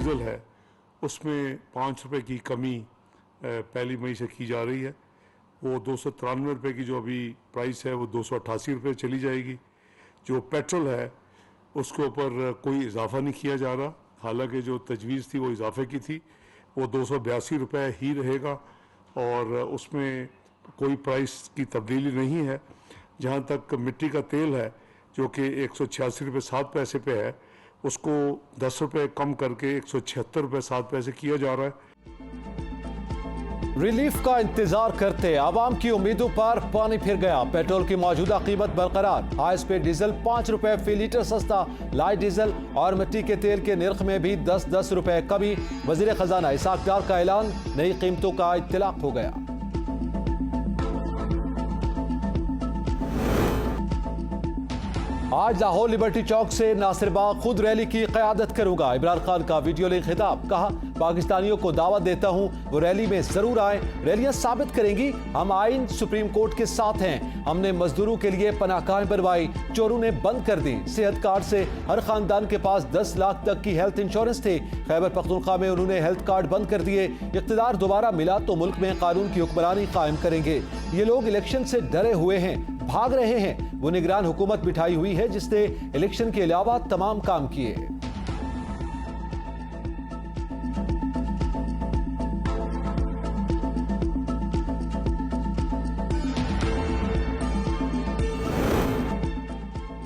Diesel है उसमें 5 रुपये की कमी 1 मई से की जा रही है। वो 293 रुपये की जो अभी प्राइस है वो 288 रुपये चली जाएगी। जो पेट्रोल है उसके ऊपर कोई इजाफा नहीं किया जा रहा, हालांकि जो तजवीज़ थी वो इजाफे की थी, वो 282 रुपये ही रहेगा और उसमें कोई प्राइस की तब्दीली नहीं है। जहाँ तक मिट्टी का तेल है जो कि 186 रुपये 7 पैसे पे है, उसको 10 रुपये कम करके 176 रुपये 7 पैसे किया जा रहा है। रिलीफ का इंतजार करते आवाम की उम्मीदों पर पानी फिर गया। पेट्रोल की मौजूदा कीमत बरकरार, हाई स्पीड डीजल 5 रुपए फी लीटर सस्ता, लाइट डीजल और मिट्टी के तेल के निर्ख में भी 10-10 रुपए कमी। वजीर खजाना इसाक डार का ऐलान, नई कीमतों का इत्तलाक हो गया। आज लाहौर लिबर्टी चौक से नासिर बाग खुद रैली की क़यादत करूंगा। इमरान खान का वीडियो लिंक खिताब, कहा पाकिस्तानियों को दावत देता हूं वो रैली में जरूर आए। रैलियां साबित करेंगी हम आइन सुप्रीम कोर्ट के साथ हैं। हमने मजदूरों के लिए पनाहगाहें बनवाई, चोरों ने बंद कर दी। सेहत कार्ड से हर खानदान के पास 10 लाख तक की हेल्थ इंश्योरेंस थी। खैबर पख्तूनख्वा में उन्होंने हेल्थ कार्ड बंद कर दिए। इख्तिदार दोबारा मिला तो मुल्क में कानून की हुक्मरानी कायम करेंगे। ये लोग इलेक्शन से डरे हुए हैं, भाग रहे हैं। वो निगरान हुकूमत बिठाई हुई है जिसने इलेक्शन के अलावा तमाम काम किए।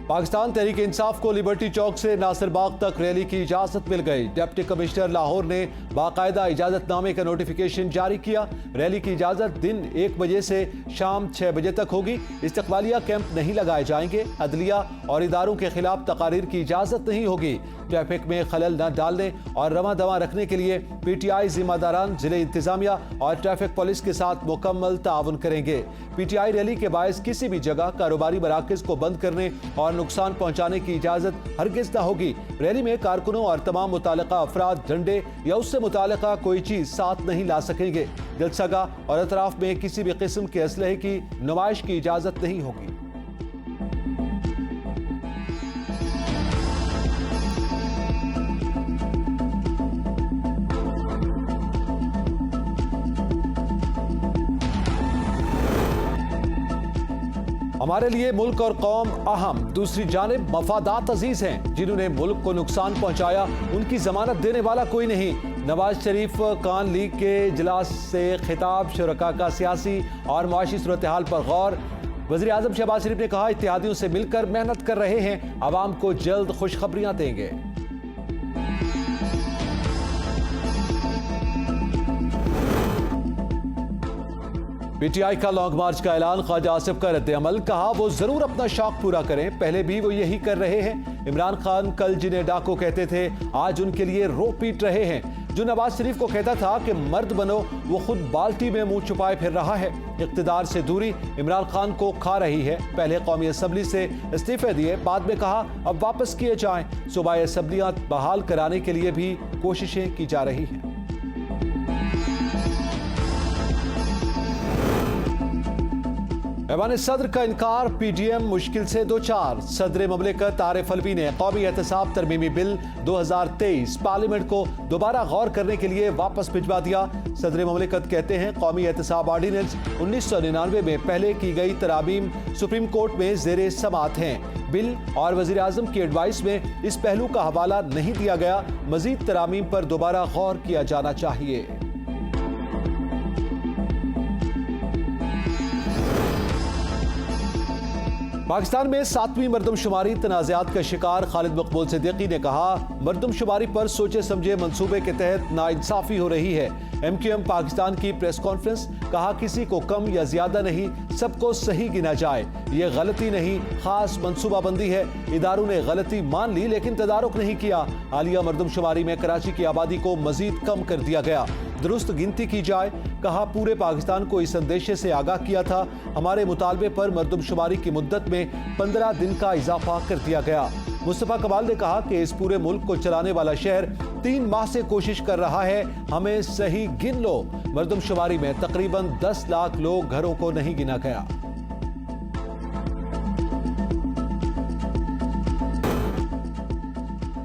पाकिस्तान तहरीक इंसाफ को लिबर्टी चौक से नासिर बाग तक रैली की इजाजत मिल गई। डिप्टी कमिश्नर लाहौर ने बाकायदा इजाजतनामे का नोटिफिकेशन जारी किया। रैली की इजाजत दिन 1 बजे से शाम 6 बजे तक होगी। इस्तकबालिया कैंप नहीं लगाए जाएंगे। अदलिया और इदारों के खिलाफ तकारीर की इजाजत नहीं होगी। ट्रैफिक में खलल न डालने और रवा दवा रखने के लिए PTI जिम्मेदारान जिले इंतजामिया और ट्रैफिक पुलिस के साथ मुकम्मल ताउन करेंगे। PTI रैली के बायस किसी भी जगह कारोबारी मराकज को बंद करने और नुकसान पहुंचाने की इजाजत हरगिज न होगी। रैली में कारकुनों और तमाम मुतालिका अफराद झंडे या उससे मुतालिका कोई चीज साथ नहीं ला सकेंगे। दिलसगाह और अतराफ में किसी भी किस्म के असलहे की नुमाइश की इजाजत नहीं होगी। हमारे लिए मुल्क और कौम अहम, दूसरी जानिब मफादात अजीज हैं। जिन्होंने मुल्क को नुकसान पहुंचाया उनकी जमानत देने वाला कोई नहीं। नवाज शरीफ कान लीग के इजलास से खिताब, शुरका का सियासी और मुआशी सूरत हाल पर गौर। वज़ीर आज़म शहबाज शरीफ ने कहा इत्तेहादियों से मिलकर मेहनत कर रहे हैं, आवाम को जल्द खुशखबरियां देंगे। PTI का लॉन्ग मार्च का ऐलान, ख्वाजा आसिफ का रद्द-ए-अमल, कहा वो जरूर अपना शौक पूरा करें, पहले भी वो यही कर रहे हैं। इमरान खान कल जिन्हें डाको कहते थे आज उनके लिए रो पीट रहे हैं। जो नवाज शरीफ को कहता था कि मर्द बनो वो खुद बाल्टी में मुंह छुपाए फिर रहा है। इख्तिदार से दूरी इमरान खान को खा रही है। पहले कौमी असम्बली से इस्तीफे दिए, बाद में कहा अब वापस किए जाएं। सूबाई असम्बलियां बहाल कराने के लिए भी कोशिशें की जा रही हैं। ऐवान सदर का इनकार, PDM मुश्किल से दो चार। सदर ममलिकत आरिफ अलवी ने कौमी एहतसाब तरमीमी बिल 2023 पार्लियामेंट को दोबारा गौर करने के लिए वापस भिजवा दिया। सदर ममलिकत कहते हैं कौमी एहतसाब ऑर्डिनेंस 1999 में पहले की गई तरामीम सुप्रीम कोर्ट में ज़ेरे समात हैं। बिल और वज़ीर आज़म की एडवाइस में इस पहलू का हवाला नहीं दिया गया। मज़ीद तरामीम पर दोबारा गौर किया जाना चाहिए। पाकिस्तान में 7वीं मरदमशुमारी तनाज़ात का शिकार। खालिद मकबूल सिद्दीकी ने कहा मरदमशुमारी पर सोचे समझे मंसूबे के तहत नाइंसाफ़ी हो रही है। MQM पाकिस्तान की प्रेस कॉन्फ्रेंस, कहा किसी को कम या ज्यादा नहीं, सबको सही गिना जाए। ये गलती नहीं, खास मंसूबाबंदी है। इदारों ने गलती मान ली लेकिन तदारुक नहीं किया। हालिया मरदमशुमारी में कराची की आबादी को मजीद कम कर दिया गया। दुरुस्त गिनती की जाए। कहा पूरे पाकिस्तान को इस संदेशे से आगाह किया था। हमारे मुतालबे पर मरदमशुमारी की मुद्दत में 15 दिन का इजाफा कर दिया गया। मुस्तफा कमाल ने कहा कि इस पूरे मुल्क को चलाने वाला शहर 3 माह से कोशिश कर रहा है, हमें सही गिन लो। मरदमशुमारी में तकरीबन 10 लाख लोग घरों को नहीं गिना गया।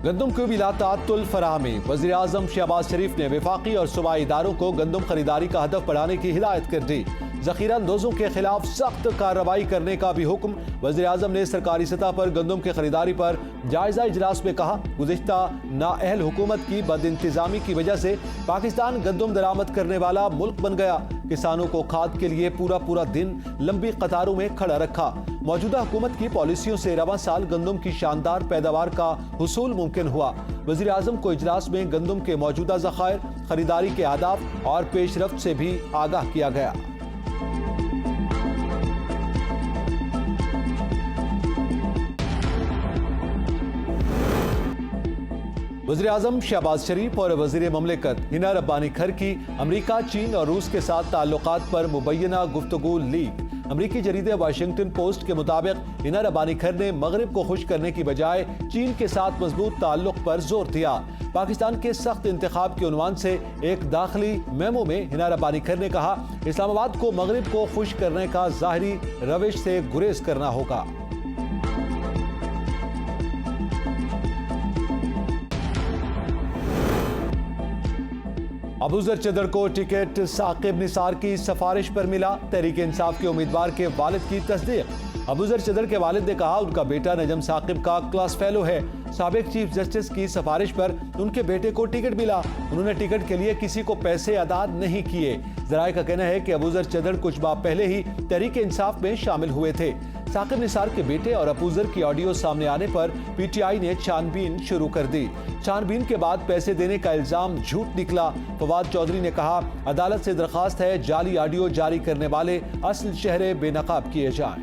गंदम की भी लातातुल फराहमी। वज़ीर आज़म शहबाज शरीफ ने वफाकी और सूबाई इदारों को गंदम खरीदारी का हदफ बढ़ाने की हिदायत कर दी। ज़ख़ीरा अंदोज़ों के खिलाफ सख्त कार्रवाई करने का भी हुक्म। वज़ीर आज़म ने सरकारी सतह पर गंदम की खरीदारी पर जायजा इजलास में कहा, गुज़िश्ता नाअहल हुकूमत की बदइंतज़ामी की वजह से पाकिस्तान गंदम दरामद करने वाला मुल्क बन गया। किसानों को खाद के लिए पूरा दिन लंबी कतारों में खड़ा रखा। मौजूदा हुकूमत की पॉलिसियों से रवां साल गंदम की शानदार पैदावार का हुसूल मुमकिन हुआ। वज़ीर आज़म को इजलास में गंदम के मौजूदा ज़खायर, खरीदारी के आदाब और पेशरफ्त से भी आगाह किया गया। वज़ीर आज़म शहबाज शरीफ और वज़ीर ममलिकत हिना रब्बानी खर की अमरीका, चीन और रूस के साथ ताल्लुकात पर मुबैना गुफ्तगू लीक। अमरीकी जरीदे वाशिंगटन पोस्ट के मुताबिक हिना रब्बानी खर ने मगरिब को खुश करने की बजाय चीन के साथ मजबूत ताल्लुक पर जोर दिया। पाकिस्तान के सख्त इंतखाब के उन्वान से एक दाखिली मेमो में हिना रब्बानी खर ने कहा, इस्लामाबाद को मगरिब को खुश करने का ज़ाहिरी रविश से गुरेज करना होगा। अबूजर चदर को टिकट साकिब निसार की सिफारिश पर मिला। तहरीक इंसाफ के उम्मीदवार के वालिद की तस्दीक। अबूजर चदर के वालिद ने कहा, उनका बेटा नजम साकिब का क्लास फेलो है। साबिक चीफ जस्टिस की सिफारिश पर उनके बेटे को टिकट मिला। उन्होंने टिकट के लिए किसी को पैसे अदा नहीं किए। ज़राए का कहना है कि अबूजर चदर कुछ माह पहले ही तहरीक इंसाफ में शामिल हुए थे। साकिब निसार के बेटे और अबूजर की ऑडियो सामने आने पर पीटीआई ने छानबीन शुरू कर दी। छानबीन के बाद पैसे देने का इल्जाम झूठ निकला। फवाद चौधरी ने कहा, अदालत से दरखास्त है जाली ऑडियो जारी करने वाले असल चेहरे बेनकाब किए जाएं।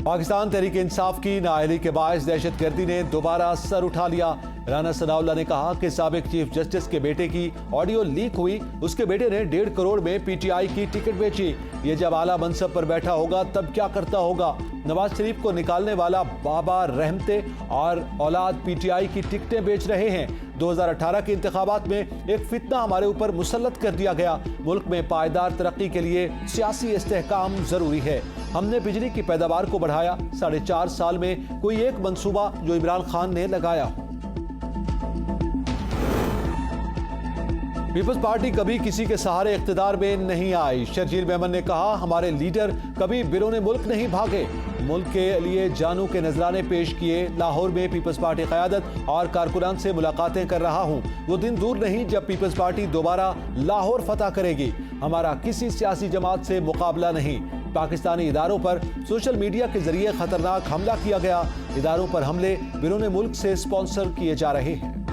पाकिस्तान तहरीक इंसाफ की नाअहली के बायस दहशतगर्दी ने दोबारा सर उठा लिया। राना सनाउल्लाह ने कहा कि साबिक चीफ जस्टिस के बेटे की ऑडियो लीक हुई। उसके बेटे ने 1.5 करोड़ में पीटीआई की टिकट बेची। ये जब आला मनसब पर बैठा होगा तब क्या करता होगा। नवाज शरीफ को निकालने वाला बाबा रहमते और औलाद पीटीआई की टिकटें बेच रहे हैं। 2018 के इंतखाबात में एक फितना हमारे ऊपर मुसल्लत कर दिया गया। मुल्क में पायदार तरक्की के लिए सियासी इस्तेहकाम जरूरी है। हमने बिजली की पैदावार को बढ़ाया। 4.5 साल में कोई एक मंसूबा जो इमरान खान ने लगाया हो। पीपल्स पार्टी कभी किसी के सहारे इख्तिदार में नहीं आई। शर्जील मेमन ने कहा, हमारे लीडर कभी बिरोने मुल्क नहीं भागे, मुल्क के लिए जानों के नजराने पेश किए। लाहौर में पीपल्स पार्टी क़यादत और कारकुनान से मुलाकातें कर रहा हूँ। वो दिन दूर नहीं जब पीपल्स पार्टी दोबारा लाहौर फतह करेगी। हमारा किसी सियासी जमात से मुकाबला नहीं। पाकिस्तानी इदारों पर सोशल मीडिया के जरिए खतरनाक हमला किया गया। इदारों पर हमले बिरोने मुल्क से स्पॉन्सर किए जा रहे हैं।